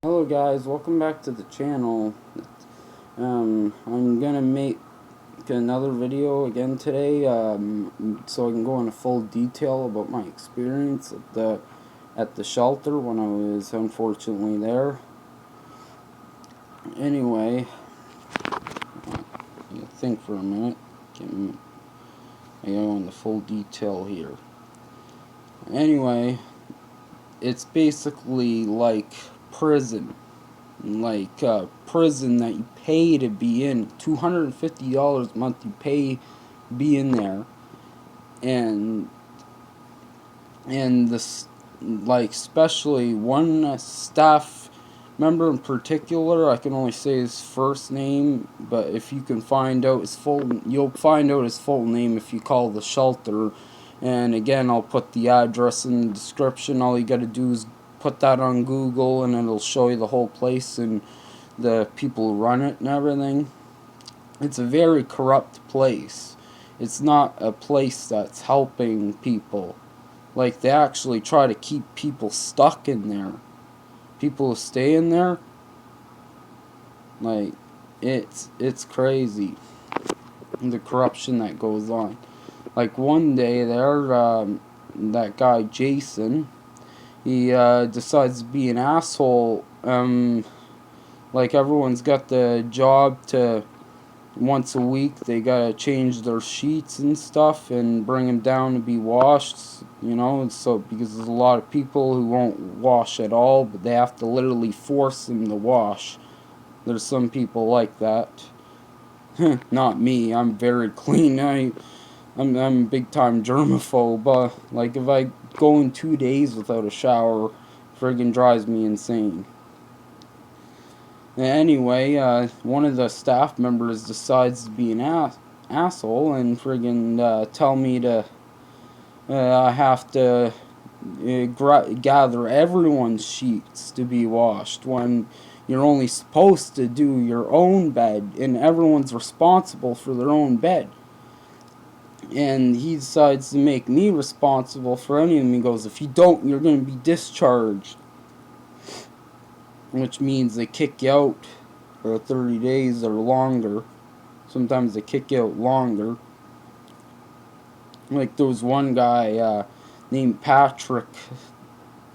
Hello guys, welcome back to the channel. I'm gonna make another video again today, so I can go into full detail about my experience at the shelter when I was unfortunately there. Anyway, think for a minute. I go into full detail here. Anyway, it's basically like prison. Like prison that you pay to be in. $250 a month you pay be in there, and this, like, especially one staff member in particular, I can only say his first name, but if you can find out his full, you'll find out his full name if you call the shelter. And again, I'll put the address in the description. All you gotta do is put that on Google and it'll show you the whole place and the people who run it and everything. It's a very corrupt place. It's not a place that's helping people. Like, they actually try to keep people stuck in there. People who stay in there, like, it's crazy, the corruption that goes on. Like, one day there, that guy Jason, he decides to be an asshole. Like, everyone's got the job to once a week they gotta change their sheets and stuff and bring them down to be washed, so because there's a lot of people who won't wash at all, but they have to literally force them to wash. There's some people like that. Not me, I'm very clean. I'm a big time germaphobe. Like, if I go in 2 days without a shower, friggin' drives me insane. Anyway, one of the staff members decides to be an asshole and friggin' tell me to I have to gather everyone's sheets to be washed when you're only supposed to do your own bed and everyone's responsible for their own bed. And he decides to make me responsible for any of them. He goes, if you don't, you're going to be discharged. Which means they kick you out for 30 days or longer. Sometimes they kick you out longer. Like, there was one guy named Patrick.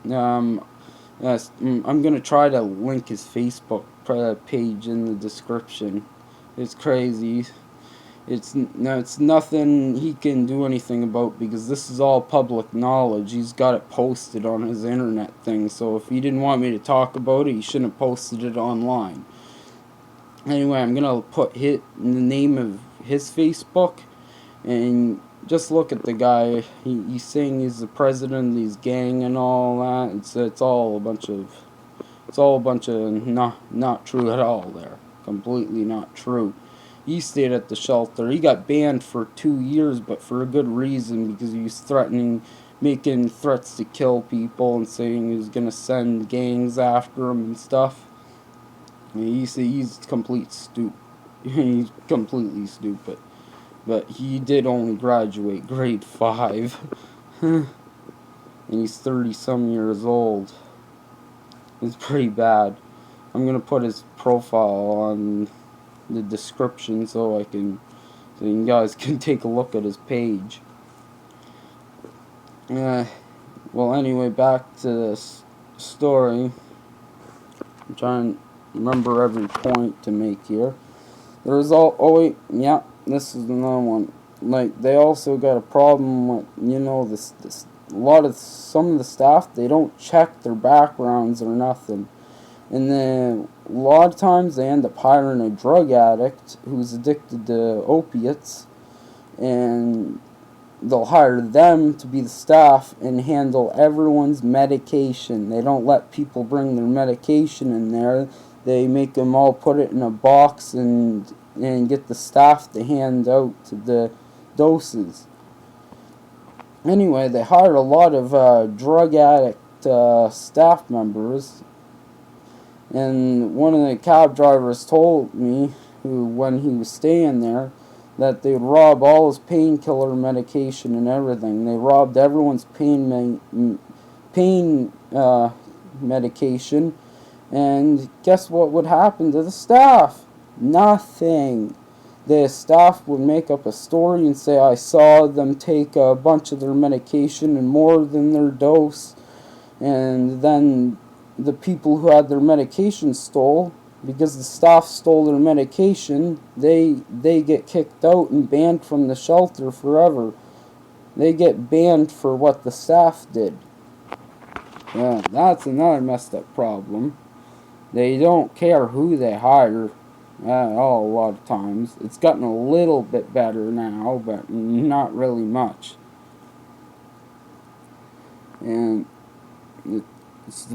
I'm going to try to link his Facebook page in the description. It's crazy. It's nothing he can do anything about because this is all public knowledge. He's got it posted on his internet thing, so if he didn't want me to talk about it, he shouldn't have posted it online. Anyway, I'm gonna put the name of his Facebook, and just look at the guy. He's saying he's the president of his gang and all that. It's all a bunch of not true at all there. Completely not true. He stayed at the shelter. He got banned for 2 years, but for a good reason, because he was making threats to kill people and saying he was going to send gangs after him and stuff. He's complete stupid. He's completely stupid. But he did only graduate grade 5. And he's 30-some years old. It's pretty bad. I'm going to put his profile on the description so you guys can take a look at his page. Well, anyway, back to this story. I'm trying to remember every point to make here. There's this is another one. Like, they also got a problem with, some of the staff, they don't check their backgrounds or nothing. And then a lot of times they end up hiring a drug addict who's addicted to opiates, and they'll hire them to be the staff and handle everyone's medication. They don't let people bring their medication in there. They make them all put it in a box and get the staff to hand out the doses. Anyway, they hired a lot of drug addict staff members. And one of the cab drivers told me, when he was staying there, that they would rob all his painkiller medication and everything. They robbed everyone's pain medication, And guess what would happen to the staff? Nothing. The staff would make up a story and say, I saw them take a bunch of their medication and more than their dose. And then the people who had their medication stole, because the staff stole their medication, they get kicked out and banned from the shelter forever. They get banned for what the staff did. Yeah, that's another messed up problem. They don't care who they hire at all a lot of times. It's gotten a little bit better now, but not really much. And it's the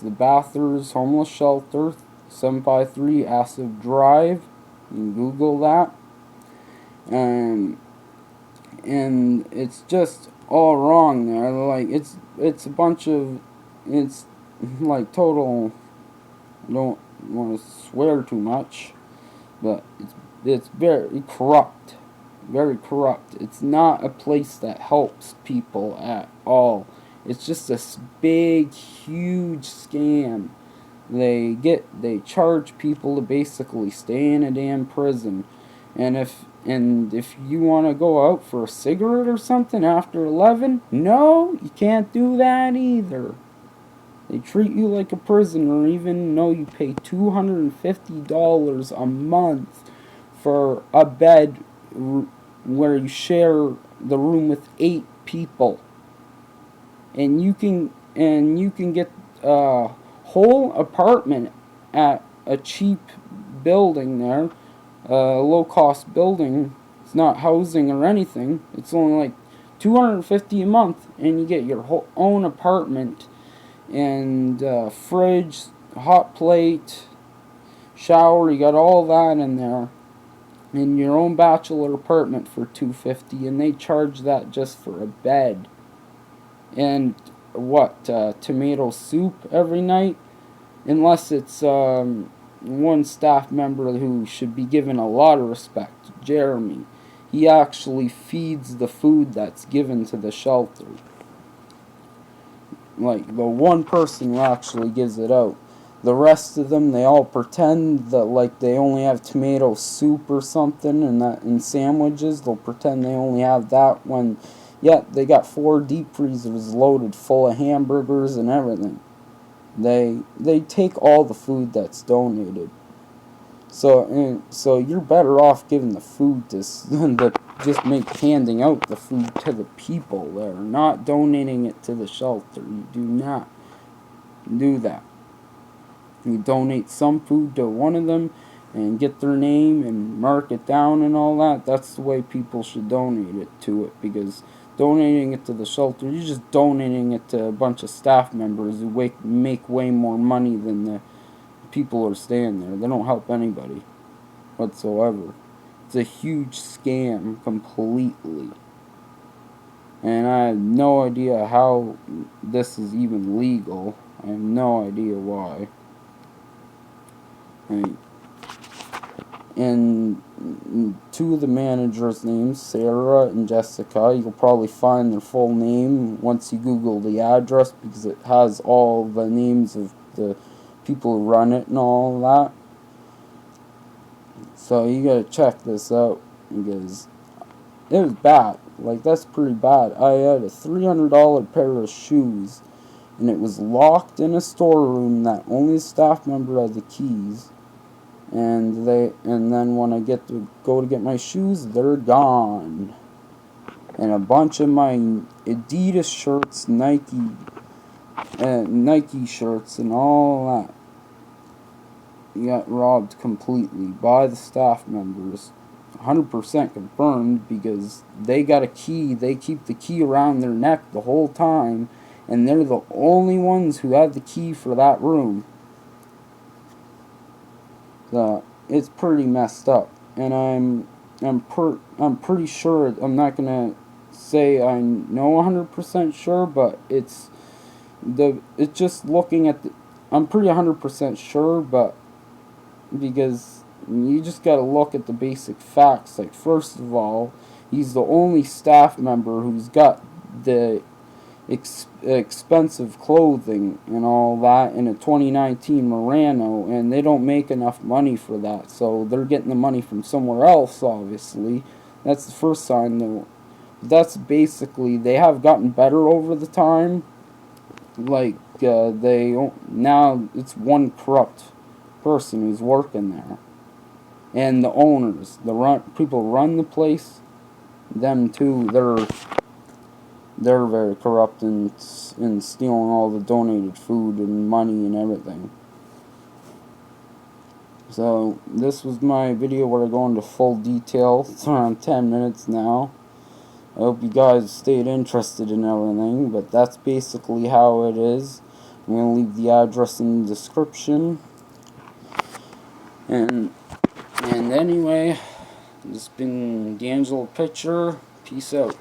Bathurst homeless shelter, 753 Acid Drive. You can Google that. And it's just all wrong there. Like it's a bunch of, it's like total. I don't want to swear too much, but it's very corrupt. Very corrupt. It's not a place that helps people at all. It's just this big, huge scam. They charge people to basically stay in a damn prison, and if you want to go out for a cigarette or something after 11, no, you can't do that either. They treat you like a prisoner, even though you pay $250 a month for a bed where you share the room with 8 people, and you can get a whole apartment at a cheap building there, a low cost building. It's not housing or anything. It's only like $250 a month, and you get your whole own apartment and fridge, hot plate, shower. You got all that in there. In your own bachelor apartment for $250, and they charge that just for a bed. And tomato soup every night, unless it's one staff member who should be given a lot of respect, Jeremy. He actually feeds the food that's given to the shelter. Like the one person who actually gives it out. The rest of them, they all pretend that like they only have tomato soup or something, and that in sandwiches they'll pretend they only have that when yet they got 4 deep freezers loaded full of hamburgers and everything. They take all the food that's donated. So you're better off giving the food to just handing out the food to the people there, not donating it to the shelter. You do not do that. You donate some food to one of them and get their name and mark it down and all that. That's the way people should donate it to it, because donating it to the shelter, you're just donating it to a bunch of staff members who make way more money than the people who are staying there. They don't help anybody whatsoever. It's a huge scam completely. And I have no idea how this is even legal. I have no idea why. And 2 of the managers' names, Sarah and Jessica, you'll probably find their full name once you Google the address, because it has all the names of the people who run it and all that. So you gotta check this out, because it was bad. Like, that's pretty bad. I had a $300 pair of shoes, and it was locked in a storeroom that only a staff member had the keys. And then when I go to get my shoes, they're gone. And a bunch of my Adidas shirts, Nike shirts, and all that got robbed completely by the staff members. 100% confirmed, because they got a key. They keep the key around their neck the whole time, and they're the only ones who have the key for that room. So it's pretty messed up, and I'm pretty sure. I'm not gonna say I know 100% sure, but it's just looking at the. I'm pretty 100% sure, but because you just gotta look at the basic facts. Like, first of all, he's the only staff member who's got expensive clothing and all that in a 2019 Murano, and they don't make enough money for that, so they're getting the money from somewhere else, obviously. That's the first sign, though. That's basically, they have gotten better over the time. Like, now it's one corrupt person who's working there. And the owners, people run the place, them too, they're very corrupt in stealing all the donated food and money and everything. So this was my video where I go into full detail. It's around 10 minutes now. I hope you guys stayed interested in everything, but that's basically how it is. I'm going to leave the address in the description. And anyway, this has been D'Angelo Pitcher. Peace out.